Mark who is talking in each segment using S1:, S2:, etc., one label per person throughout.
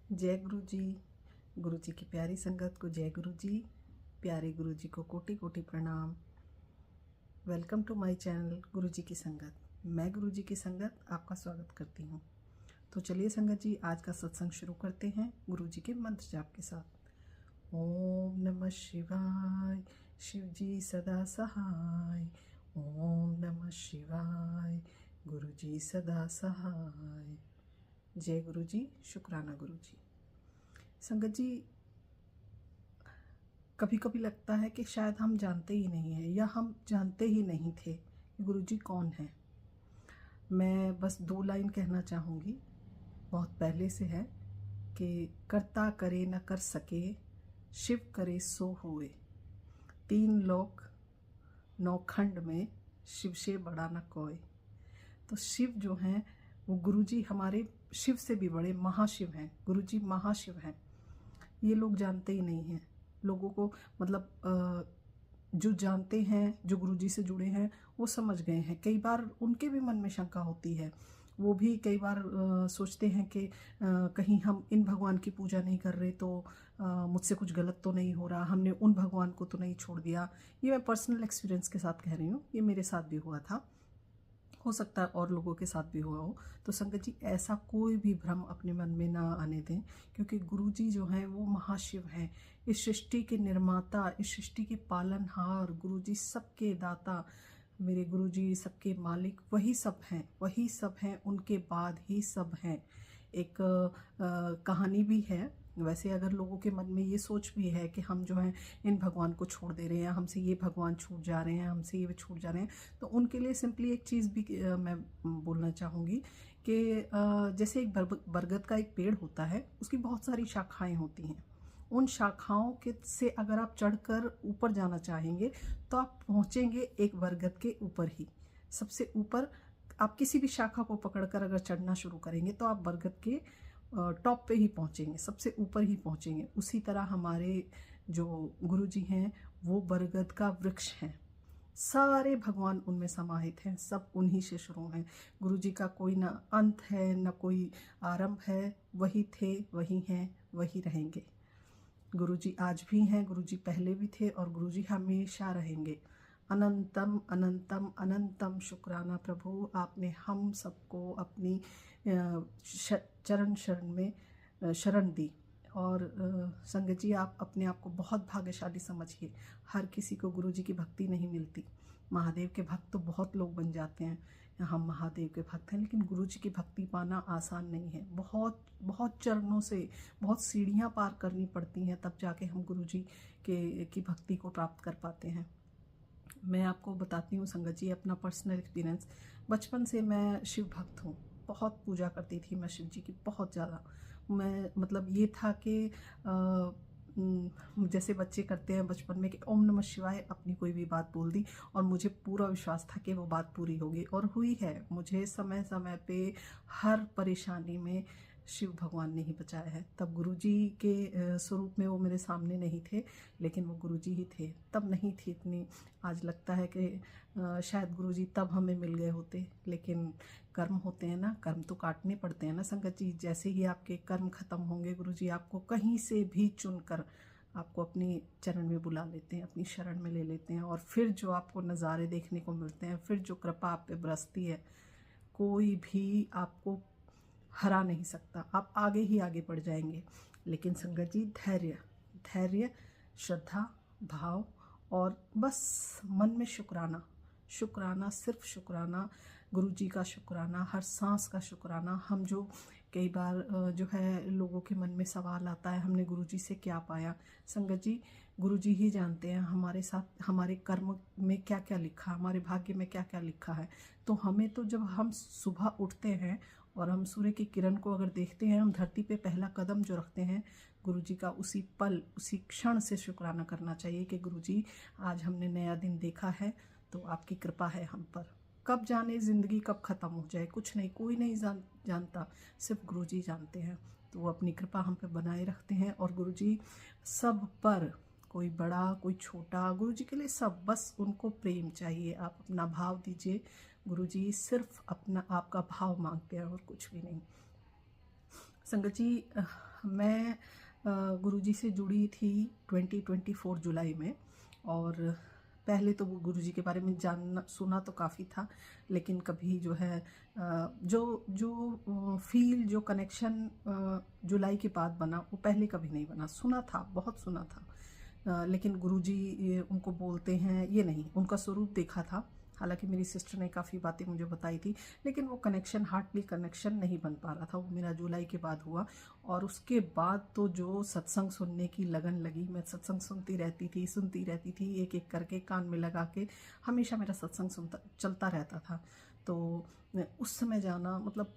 S1: जय गुरु जी की प्यारी संगत को जय गुरु जी, प्यारे गुरु जी को कोटि कोटि प्रणाम। वेलकम टू माय चैनल गुरु जी की संगत। मैं गुरु जी की संगत आपका स्वागत करती हूँ। तो चलिए संगत जी, आज का सत्संग शुरू करते हैं गुरु जी के मंत्र जाप के साथ। ओम नमः शिवाय, शिव जी सदा सहाय। ओम नमः शिवाय, गुरु जी सदा सहाय। जय गुरु जी, शुक्राना गुरु जी। संगत जी, कभी कभी लगता है कि शायद हम जानते ही नहीं हैं या हम जानते ही नहीं थे कि गुरु जी कौन है। मैं बस 2 लाइन कहना चाहूँगी, बहुत पहले से है कि करता करे न कर सके, शिव करे सो हुए। 3 लोक 9 खंड में, शिव से बड़ा न कोई। तो शिव जो हैं वो गुरु जी हमारे शिव से भी बड़े महाशिव हैं। गुरु जी महाशिव हैं। ये लोग जानते ही नहीं हैं। लोगों को मतलब जो जानते हैं, जो गुरुजी से जुड़े हैं, वो समझ गए हैं। कई बार उनके भी मन में शंका होती है। वो भी कई बार सोचते हैं कि कहीं हम इन भगवान की पूजा नहीं कर रहे तो मुझसे कुछ गलत तो नहीं हो रहा, हमने उन भगवान को तो नहीं छोड़ दिया। ये मैं पर्सनल एक्सपीरियंस के साथ कह रही हूँ, ये मेरे साथ भी हुआ था, हो सकता है और लोगों के साथ भी हुआ हो। तो संगत जी, ऐसा कोई भी भ्रम अपने मन में ना आने दें, क्योंकि गुरु जी जो हैं वो महाशिव हैं। इस सृष्टि के निर्माता, इस सृष्टि के पालनहार, गुरु जी सबके दाता, मेरे गुरु जी सबके मालिक, वही सब हैं, वही सब हैं, उनके बाद ही सब हैं। एक कहानी भी है। वैसे अगर लोगों के मन में ये सोच भी है कि हम जो है इन भगवान को छोड़ दे रहे हैं, हमसे ये भगवान छूट जा रहे हैं, हमसे ये छूट जा रहे हैं, तो उनके लिए सिंपली एक चीज़ भी मैं बोलना चाहूँगी कि जैसे एक बरगद का एक पेड़ होता है, उसकी बहुत सारी शाखाएं होती हैं। उन शाखाओं के से अगर आप चढ़कर ऊपर जाना चाहेंगे तो आप पहुँचेंगे एक बरगद के ऊपर ही, सबसे ऊपर। आप किसी भी शाखा को पकड़कर अगर चढ़ना शुरू करेंगे तो आप बरगद के टॉप पे ही पहुँचेंगे, सबसे ऊपर ही पहुँचेंगे। उसी तरह हमारे जो गुरु जी हैं वो बरगद का वृक्ष हैं। सारे भगवान उनमें समाहित हैं, सब उन्हीं से शुरू हैं। गुरु जी का कोई ना अंत है ना कोई आरंभ है। वही थे, वही हैं, वही रहेंगे। गुरु जी आज भी हैं, गुरु जी पहले भी थे और गुरु जी हमेशा रहेंगे। अनंतम अनंतम अनंतम शुक्राना प्रभु, आपने हम सबको अपनी चरण शरण में शरण दी। और संगत जी, आप अपने आप को बहुत भाग्यशाली समझिए। हर किसी को गुरु जी की भक्ति नहीं मिलती। महादेव के भक्त तो बहुत लोग बन जाते हैं, हम महादेव के भक्त हैं, लेकिन गुरु जी की भक्ति पाना आसान नहीं है। बहुत बहुत चरणों से, बहुत सीढ़ियाँ पार करनी पड़ती हैं, तब जाके हम गुरु जी की भक्ति को प्राप्त कर पाते हैं। मैं आपको बताती हूँ संगत जी अपना पर्सनल एक्सपीरियंस। बचपन से मैं शिव भक्त हूँ, बहुत पूजा करती थी मैं शिव जी की, बहुत ज़्यादा। मैं मतलब ये था कि जैसे बच्चे करते हैं बचपन में कि ओम नमः शिवाय, अपनी कोई भी बात बोल दी और मुझे पूरा विश्वास था कि वो बात पूरी होगी, और हुई है। मुझे समय समय पे हर परेशानी में शिव भगवान ने ही बचाया है। तब गुरुजी के स्वरूप में वो मेरे सामने नहीं थे, लेकिन वो गुरुजी ही थे। तब नहीं थी इतनी, आज लगता है कि शायद गुरुजी तब हमें मिल गए होते, लेकिन कर्म होते हैं ना, कर्म तो काटने पड़ते हैं ना संगत जी। जैसे ही आपके कर्म खत्म होंगे, गुरुजी आपको कहीं से भी चुनकर आपको अपनी चरण में बुला लेते हैं, अपनी शरण में ले लेते हैं, और फिर जो आपको नज़ारे देखने को मिलते हैं, फिर जो कृपा आप पे बरसती है, कोई भी आपको हरा नहीं सकता। आप आगे ही आगे बढ़ जाएंगे। लेकिन संगत जी, धैर्य धैर्य, श्रद्धा, भाव, और बस मन में शुक्राना, शुक्राना, सिर्फ शुक्राना, गुरु जी का शुक्राना, हर सांस का शुक्राना। हम जो कई बार जो है लोगों के मन में सवाल आता है, हमने गुरु जी से क्या पाया। संगत जी, गुरु जी ही जानते हैं हमारे साथ, हमारे कर्म में क्या क्या लिखा, हमारे भाग्य में क्या क्या लिखा है। तो हमें तो जब हम सुबह उठते हैं और हम सूर्य की किरण को अगर देखते हैं, हम धरती पे पहला कदम जो रखते हैं, गुरु जी का उसी पल, उसी क्षण से शुक्राना करना चाहिए कि गुरु जी आज हमने नया दिन देखा है, तो आपकी कृपा है हम पर। कब जाने ज़िंदगी कब ख़त्म हो जाए, कुछ नहीं, कोई नहीं जानता, सिर्फ गुरु जी जानते हैं। तो वो अपनी कृपा हम पे बनाए रखते हैं। और गुरु जी सब पर, कोई बड़ा कोई छोटा, गुरु जी के लिए सब, बस उनको प्रेम चाहिए। आप अपना भाव दीजिए, गुरु जी सिर्फ अपना आपका भाव मांगते हैं और कुछ भी नहीं। संगत जी, मैं गुरुजी से जुड़ी थी 2024 जुलाई में। और पहले तो वो गुरुजी के बारे में जानना सुना तो काफ़ी था, लेकिन कभी जो है जो जो फील जो कनेक्शन जुलाई के बाद बना वो पहले कभी नहीं बना। सुना था, बहुत सुना था, लेकिन गुरुजी उनको बोलते हैं ये नहीं, उनका स्वरूप देखा था। हालांकि मेरी सिस्टर ने काफ़ी बातें मुझे बताई थी, लेकिन वो कनेक्शन, हार्टली कनेक्शन नहीं बन पा रहा था। वो मेरा जुलाई के बाद हुआ। और उसके बाद तो जो सत्संग सुनने की लगन लगी, मैं सत्संग सुनती रहती थी एक एक करके कान में लगा के। हमेशा मेरा सत्संग चलता रहता था। तो उस समय जाना, मतलब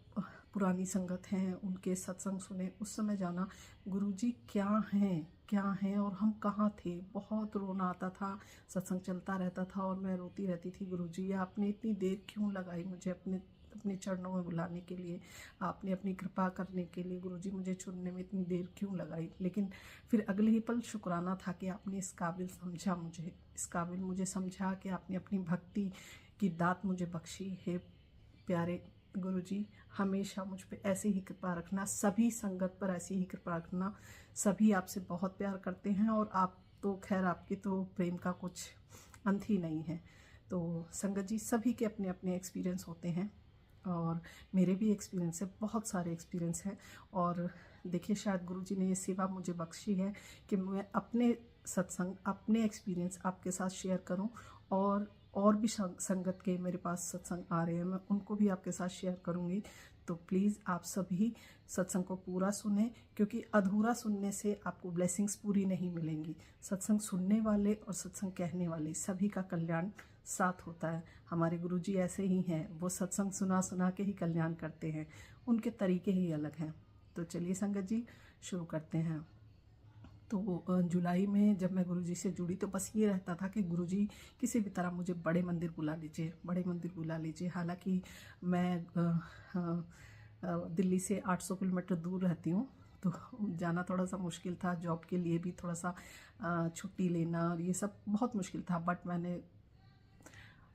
S1: पुरानी संगत हैं उनके सत्संग सुने, उस समय जाना गुरुजी क्या हैं और हम कहाँ थे। बहुत रोना आता था, सत्संग चलता रहता था और मैं रोती रहती थी, गुरुजी आपने इतनी देर क्यों लगाई मुझे अपने चरणों में बुलाने के लिए, आपने अपनी कृपा करने के लिए गुरुजी मुझे चुनने में इतनी देर क्यों लगाई। लेकिन फिर अगले ही पल शुक्राना था कि आपने इस काबिल समझा मुझे, इस काबिल मुझे समझा कि आपने अपनी भक्ति की दात मुझे बख्शी है। प्यारे गुरुजी, हमेशा मुझ पे ऐसे ही कृपा रखना, सभी संगत पर ऐसी ही कृपा रखना। सभी आपसे बहुत प्यार करते हैं और आप तो खैर, आपके तो प्रेम का कुछ अंत ही नहीं है। तो संगत जी, सभी के अपने अपने एक्सपीरियंस होते हैं और मेरे भी एक्सपीरियंस है, बहुत सारे एक्सपीरियंस हैं। और देखिए, शायद गुरुजी ने ये सेवा मुझे बख्शी है कि मैं अपने सत्संग, अपने एक्सपीरियंस आपके साथ शेयर करूं। और भी संगत के मेरे पास सत्संग आ रहे हैं, मैं उनको भी आपके साथ शेयर करूंगी। तो प्लीज़ आप सभी सत्संग को पूरा सुने, क्योंकि अधूरा सुनने से आपको ब्लेसिंग्स पूरी नहीं मिलेंगी। सत्संग सुनने वाले और सत्संग कहने वाले सभी का कल्याण साथ होता है। हमारे गुरुजी ऐसे ही हैं, वो सत्संग सुना सुना के ही कल्याण करते हैं, उनके तरीके ही अलग हैं। तो चलिए संगत जी, शुरू करते हैं। तो जुलाई में जब मैं गुरुजी से जुड़ी तो बस ये रहता था कि गुरुजी किसी भी तरह मुझे बड़े मंदिर बुला लीजिए, बड़े मंदिर बुला लीजिए। हालांकि मैं दिल्ली से 800 किलोमीटर दूर रहती हूँ, तो जाना थोड़ा सा मुश्किल था। जॉब के लिए भी थोड़ा सा छुट्टी लेना और ये सब बहुत मुश्किल था। बट मैंने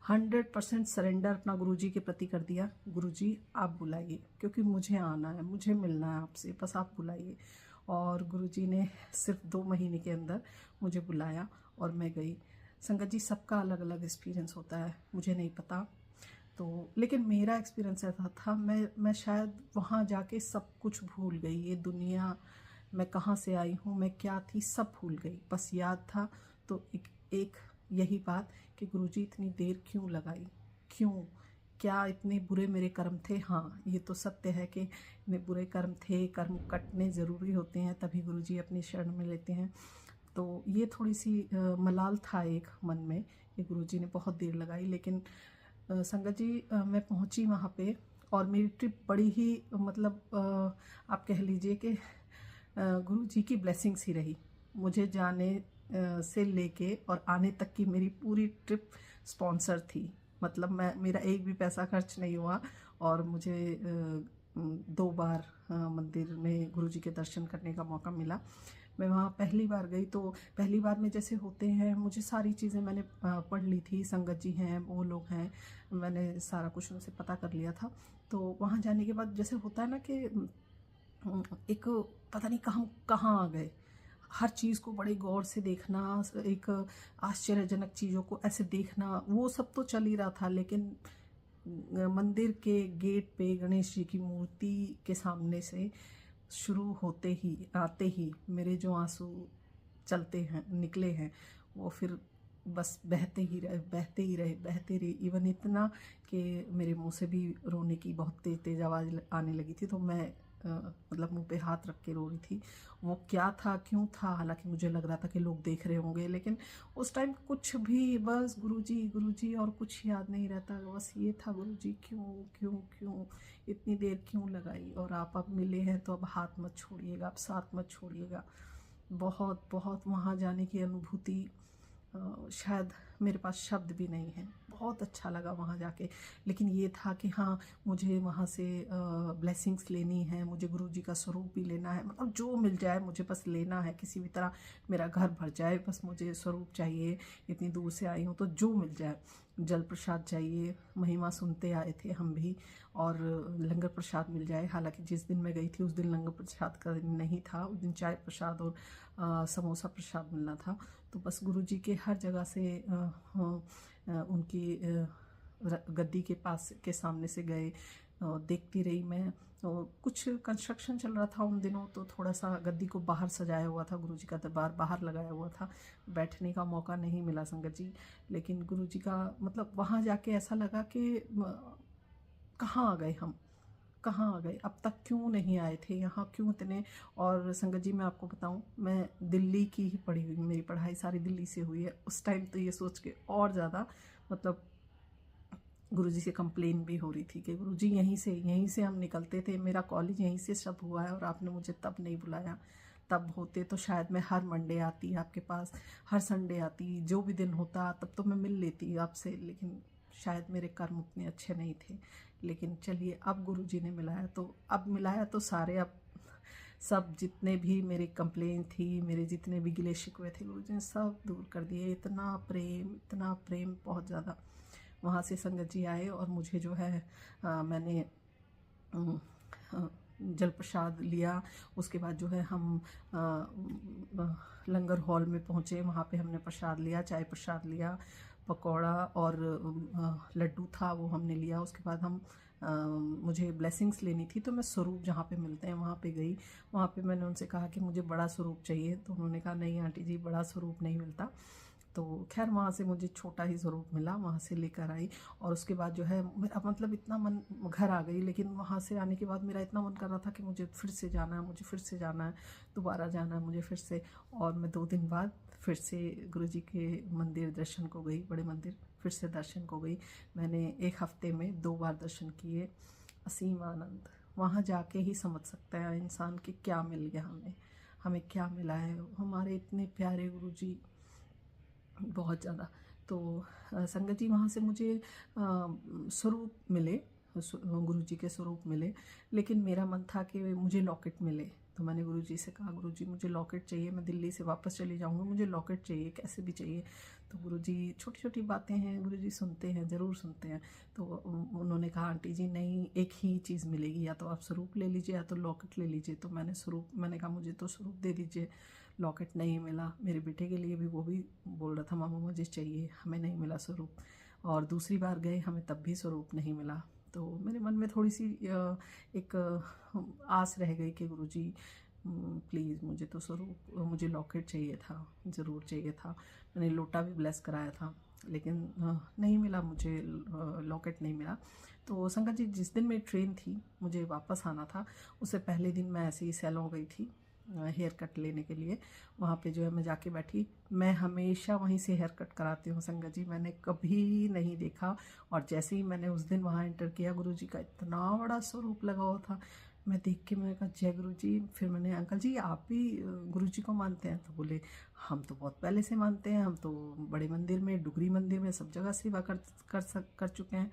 S1: 100% सरेंडर अपना गुरुजी के प्रति कर दिया। गुरुजी आप बुलाइए, क्योंकि मुझे आना है, मुझे मिलना है आपसे, बस आप बुलाइए। और गुरुजी ने सिर्फ 2 महीने के अंदर मुझे बुलाया और मैं गई। संगत जी, सबका अलग अलग एक्सपीरियंस होता है, मुझे नहीं पता। तो लेकिन मेरा एक्सपीरियंस ऐसा था, मैं शायद वहाँ जाके सब कुछ भूल गई। ये दुनिया, मैं कहाँ से आई हूँ, मैं क्या थी, सब भूल गई। बस याद था तो एक यही बात कि गुरुजी इतनी देर क्यों लगाई, क्यों, क्या इतने बुरे मेरे कर्म थे। हाँ, ये तो सत्य है कि इतने बुरे कर्म थे, कर्म कटने ज़रूरी होते हैं, तभी गुरुजी अपनी शरण में लेते हैं। तो ये थोड़ी सी मलाल था एक मन में कि गुरुजी ने बहुत देर लगाई। लेकिन संगत जी, मैं पहुंची वहाँ पे और मेरी ट्रिप बड़ी ही, मतलब आप कह लीजिए कि गुरुजी की ब्लेसिंग्स ही रही। मुझे जाने से लेके और आने तक की मेरी पूरी ट्रिप स्पॉन्सर थी। मतलब मेरा एक भी पैसा खर्च नहीं हुआ और मुझे 2 बार मंदिर में गुरुजी के दर्शन करने का मौका मिला। मैं वहाँ पहली बार गई तो पहली बार में जैसे होते हैं, मुझे सारी चीज़ें मैंने पढ़ ली थी। संगत जी हैं, वो लोग हैं, मैंने सारा कुछ उनसे पता कर लिया था। तो वहाँ जाने के बाद जैसे होता है ना कि एक पता नहीं कहाँ आ गए। हर चीज़ को बड़े गौर से देखना, एक आश्चर्यजनक चीज़ों को ऐसे देखना, वो सब तो चल ही रहा था। लेकिन मंदिर के गेट पे गणेश जी की मूर्ति के सामने से शुरू होते ही, आते ही मेरे जो आंसू चलते हैं, निकले हैं, वो फिर बस बहते ही रहे। इवन इतना कि मेरे मुंह से भी रोने की बहुत तेज तेज आवाज़ आने लगी थी। तो मैं मतलब मुंह पे हाथ रख के रो रही थी। वो क्या था, क्यों था, हालांकि मुझे लग रहा था कि लोग देख रहे होंगे, लेकिन उस टाइम कुछ भी, बस गुरुजी और कुछ याद नहीं रहता। बस ये था, गुरुजी क्यों इतनी देर क्यों लगाई, और आप अब मिले हैं तो अब हाथ मत छोड़िएगा, अब साथ मत छोड़िएगा। बहुत बहुत वहाँ जाने की अनुभूति शायद मेरे पास शब्द भी नहीं है। बहुत अच्छा लगा वहाँ जाके। लेकिन ये था कि हाँ, मुझे वहाँ से ब्लेसिंग्स लेनी है, मुझे गुरुजी का स्वरूप भी लेना है। मतलब जो मिल जाए मुझे बस लेना है, किसी भी तरह मेरा घर भर जाए, बस मुझे स्वरूप चाहिए। इतनी दूर से आई हूँ तो जो मिल जाए। जल प्रसाद चाहिए, महिमा सुनते आए थे हम भी, और लंगर प्रसाद मिल जाए। हालांकि जिस दिन मैं गई थी उस दिन लंगर प्रसाद का दिन नहीं था, उस दिन चाय प्रसाद और समोसा प्रसाद मिलना था। तो बस गुरुजी के हर जगह से उनकी गद्दी के पास के सामने से गए, देखती रही मैं। कुछ कंस्ट्रक्शन चल रहा था उन दिनों, तो थोड़ा सा गद्दी को बाहर सजाया हुआ था, गुरुजी का दरबार बाहर लगाया हुआ था, बैठने का मौका नहीं मिला संगत जी। लेकिन गुरुजी का मतलब वहाँ जाके ऐसा लगा कि कहाँ आ गए हम, कहाँ आ गए, अब तक क्यों नहीं आए थे यहाँ, क्यों इतने। और संगत जी मैं आपको बताऊँ, मैं दिल्ली की ही पढ़ी हुई, मेरी पढ़ाई सारी दिल्ली से हुई है। उस टाइम तो ये सोच के और ज़्यादा मतलब गुरुजी से कंप्लेन भी हो रही थी कि गुरुजी यहीं से हम निकलते थे, मेरा कॉलेज यहीं से सब हुआ है और आपने मुझे तब नहीं बुलाया। तब होते तो शायद मैं हर मंडे आती आपके पास, हर संडे आती, जो भी दिन होता तब तो मैं मिल लेती आपसे। लेकिन शायद मेरे कर्म उतने अच्छे नहीं थे। लेकिन चलिए, अब गुरुजी ने मिलाया तो अब मिलाया तो सारे, अब सब जितने भी मेरी कंप्लेन थी, मेरे जितने भी गिले शिकवे थे, गुरुजी ने सब दूर कर दिए। इतना प्रेम बहुत ज़्यादा। वहाँ से संगत जी आए और मुझे जो है मैंने जल प्रसाद लिया। उसके बाद जो है हम लंगर हॉल में पहुँचे, वहाँ पे हमने प्रसाद लिया, चाय प्रसाद लिया, पकौड़ा और लड्डू था वो हमने लिया। उसके बाद हम मुझे ब्लेसिंग्स लेनी थी, तो मैं स्वरूप जहाँ पे मिलते हैं वहाँ पे गई। वहाँ पे मैंने उनसे कहा कि मुझे बड़ा स्वरूप चाहिए, तो उन्होंने कहा नहीं आंटी जी, बड़ा स्वरूप नहीं मिलता। तो खैर वहाँ से मुझे छोटा ही स्वरूप मिला, वहाँ से लेकर आई। और उसके बाद जो है मेरा मतलब इतना मन, घर आ गई, लेकिन वहाँ से आने के बाद मेरा इतना मन कर रहा था कि मुझे फिर से जाना है, मुझे फिर से जाना है, दोबारा जाना है मुझे फिर से। और मैं 2 दिन बाद फिर से गुरुजी के मंदिर दर्शन को गई, बड़े मंदिर फिर से दर्शन को गई। मैंने 1 हफ्ते में 2 बार दर्शन किए। असीम आनंद, वहाँ जाके ही समझ सकता है इंसान कि क्या मिल गया हमें, हमें क्या मिला है। हमारे इतने प्यारे गुरुजी, बहुत ज़्यादा। तो संगत जी वहाँ से मुझे स्वरूप मिले, गुरुजी के स्वरूप मिले। लेकिन मेरा मन था कि मुझे लॉकेट मिले। तो मैंने गुरुजी से कहा, गुरुजी मुझे लॉकेट चाहिए, मैं दिल्ली से वापस चली जाऊँगी, मुझे लॉकेट चाहिए, कैसे भी चाहिए। तो गुरुजी, छोटी छोटी बातें हैं, गुरुजी सुनते हैं, ज़रूर सुनते हैं। तो उन्होंने कहा आंटी जी नहीं, एक ही चीज़ मिलेगी, या तो आप स्वरूप ले लीजिए या तो लॉकेट ले लीजिए। तो मैंने कहा मुझे तो स्वरूप दे दीजिए, लॉकेट नहीं मिला। मेरे बेटे के लिए भी वो भी बोल रहा था मामा मुझे चाहिए, हमें नहीं मिला स्वरूप। और दूसरी बार गए, हमें तब भी स्वरूप नहीं मिला। तो मेरे मन में थोड़ी सी एक आस रह गई कि गुरुजी प्लीज़ मुझे तो स्वरूप, मुझे लॉकेट चाहिए था, ज़रूर चाहिए था। मैंने लोटा भी ब्लेस कराया था, लेकिन नहीं मिला मुझे, लॉकेट नहीं मिला। तो संगत जी जिस दिन मेरी ट्रेन थी, मुझे वापस आना था, उससे पहले दिन मैं ऐसे ही सैलून गई थी हेयर कट लेने के लिए। वहाँ पे जो है मैं जाके बैठी। मैं हमेशा वहीं से हेयर कट कराती हूँ संगत जी, मैंने कभी नहीं देखा। और जैसे ही मैंने उस दिन वहाँ एंटर किया, गुरुजी का इतना बड़ा स्वरूप लगा हुआ था। मैं देख के मैंने कहा जय गुरुजी। फिर मैंने, अंकल जी आप भी गुरुजी को मानते हैं? तो बोले हम तो बहुत पहले से मानते हैं, हम तो बड़े मंदिर में, डुगरी मंदिर में सब जगह सेवा कर चुके हैं।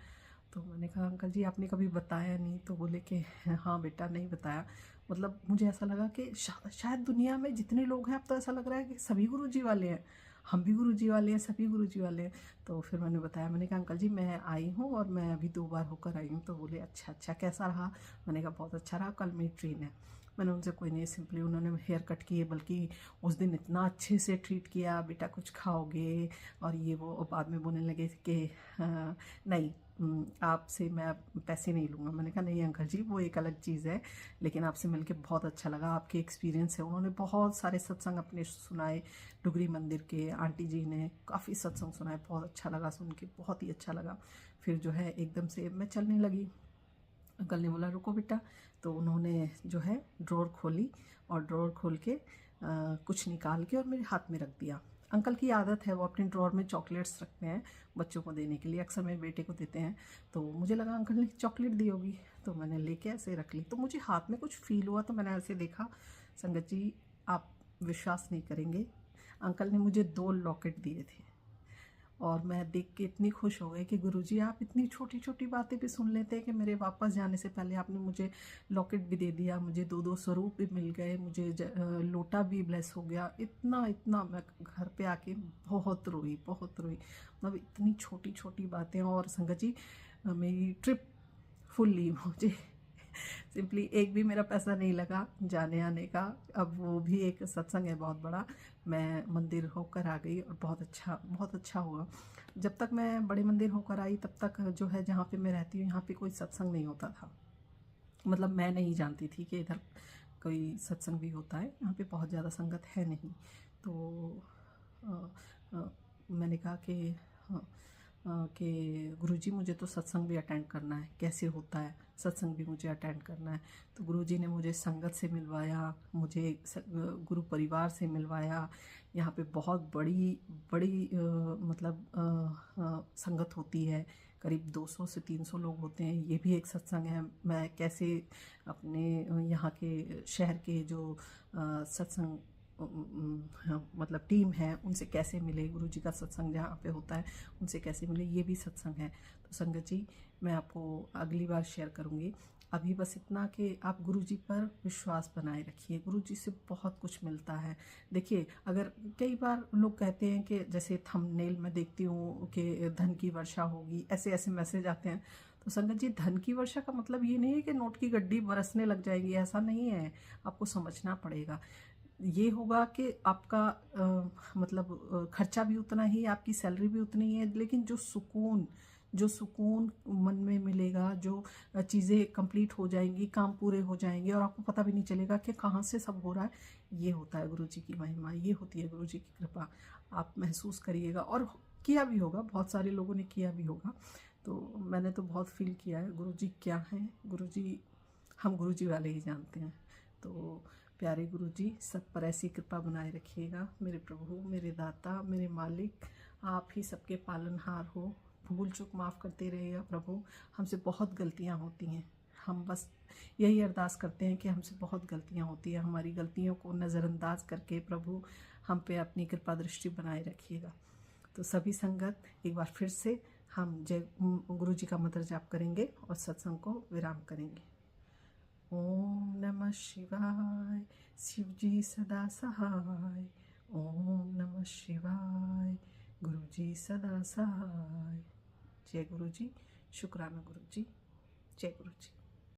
S1: तो मैंने कहा अंकल जी आपने कभी बताया नहीं। तो बोले कि हाँ बेटा नहीं बताया। मतलब मुझे ऐसा लगा कि शायद दुनिया में जितने लोग हैं अब तो ऐसा लग रहा है कि सभी गुरुजी वाले हैं, हम भी गुरुजी वाले हैं, सभी गुरुजी वाले हैं। तो फिर मैंने बताया, मैंने कहा अंकल जी मैं आई हूँ और मैं अभी 2 बार होकर आई हूँ। तो बोले अच्छा अच्छा कैसा रहा? मैंने कहा बहुत अच्छा रहा, कल मेरी ट्रेन है। मैंने उनसे कोई नहीं, सिंपली उन्होंने हेयर कट किए, बल्कि उस दिन इतना अच्छे से ट्रीट किया, बेटा कुछ खाओगे और ये वो। और बाद में बोलने लगे कि नहीं आपसे मैं पैसे नहीं लूँगा। मैंने कहा नहीं अंकल जी वो एक अलग चीज़ है, लेकिन आपसे मिलके बहुत अच्छा लगा, आपके एक्सपीरियंस है। उन्होंने बहुत सारे सत्संग अपने सुनाए, डुगरी मंदिर के आंटी जी ने काफ़ी सत्संग सुनाए, बहुत अच्छा लगा सुन के, बहुत ही अच्छा लगा। फिर जो है एकदम से मैं चलने लगी, अंकल ने बोला रुको बेटा। तो उन्होंने जो है ड्रॉर खोली और ड्रॉर खोल के कुछ निकाल के और मेरे हाथ में रख दिया। अंकल की आदत है, वो अपने ड्रॉर में चॉकलेट्स रखते हैं बच्चों को देने के लिए, अक्सर मेरे बेटे को देते हैं। तो मुझे लगा अंकल ने चॉकलेट दी होगी, तो मैंने लेके ऐसे रख ली। तो मुझे हाथ में कुछ फील हुआ, तो मैंने ऐसे देखा। संगत जी आप विश्वास नहीं करेंगे, अंकल ने मुझे 2 लॉकेट दिए थे। और मैं देख के इतनी खुश हो गई कि गुरुजी आप इतनी छोटी छोटी बातें भी सुन लेते हैं कि मेरे वापस जाने से पहले आपने मुझे लॉकेट भी दे दिया, मुझे 2 स्वरूप भी मिल गए, मुझे लोटा भी ब्लेस हो गया। इतना इतना मैं घर पे आके बहुत रोई, बहुत रोई। मतलब इतनी छोटी छोटी बातें। और संगत जी मेरी ट्रिप फुल्ली, मुझे सिंपली एक भी मेरा पैसा नहीं लगा जाने आने का। अब वो भी एक सत्संग है बहुत बड़ा, मैं मंदिर होकर आ गई और बहुत अच्छा हुआ। जब तक मैं बड़े मंदिर होकर आई तब तक जो है जहाँ पे मैं रहती हूँ यहाँ पे कोई सत्संग नहीं होता था। मतलब मैं नहीं जानती थी कि इधर कोई सत्संग भी होता है। यहाँ पे बहुत ज़्यादा संगत है नहीं। तो अ, अ, मैंने कहा कि गुरुजी मुझे तो सत्संग भी अटेंड करना है, कैसे होता है सत्संग भी मुझे अटेंड करना है। तो गुरुजी ने मुझे संगत से मिलवाया, मुझे गुरु परिवार से मिलवाया। यहाँ पे बहुत बड़ी बड़ी मतलब संगत होती है, करीब 200 से 300 लोग होते हैं। ये भी एक सत्संग है। मैं कैसे अपने यहाँ के शहर के जो सत्संग मतलब टीम है उनसे कैसे मिले, गुरुजी का सत्संग जहाँ पे होता है उनसे कैसे मिले, ये भी सत्संग है। तो संगत जी मैं आपको अगली बार शेयर करूँगी। अभी बस इतना कि आप गुरुजी पर विश्वास बनाए रखिए, गुरुजी से बहुत कुछ मिलता है। देखिए अगर कई बार लोग कहते हैं कि जैसे थंबनेल में देखती हूँ कि धन की वर्षा होगी, ऐसे ऐसे मैसेज आते हैं। तो संगत जी धन की वर्षा का मतलब ये नहीं है कि नोट की गड्डी बरसने लग जाएगी, ऐसा नहीं है। आपको समझना पड़ेगा। ये होगा कि आपका मतलब खर्चा भी उतना ही, आपकी सैलरी भी उतनी ही है, लेकिन जो सुकून मन में मिलेगा, जो चीज़ें कंप्लीट हो जाएंगी, काम पूरे हो जाएंगे और आपको पता भी नहीं चलेगा कि कहाँ से सब हो रहा है। ये होता है गुरुजी की महिमा, ये होती है गुरुजी की कृपा। आप महसूस करिएगा और किया भी होगा, बहुत सारे लोगों ने किया भी होगा। तो मैंने तो बहुत फील किया है। गुरुजी क्या हैं, गुरुजी हम गुरुजी वाले ही जानते हैं। तो प्यारे गुरुजी सब पर ऐसी कृपा बनाए रखिएगा। मेरे प्रभु, मेरे दाता, मेरे मालिक, आप ही सबके पालनहार हो। भूल चूक माफ़ करते रहिएगा प्रभु। हमसे बहुत गलतियां होती हैं, हम बस यही अरदास करते हैं कि हमसे बहुत गलतियां होती हैं। हमारी गलतियों को नज़रअंदाज करके प्रभु हम पे अपनी कृपा दृष्टि बनाए रखिएगा। तो सभी संगत एक बार फिर से हम जय गुरुजी का मंत्र जाप करेंगे और सत्संग को विराम करेंगे। ओम नमः शिवाय, शिवजी सदा सहाय। ओम नमः शिवाय, गुरुजी सदा सहाय। जय गुरुजी, शुक्राना गुरुजी, जय गुरुजी।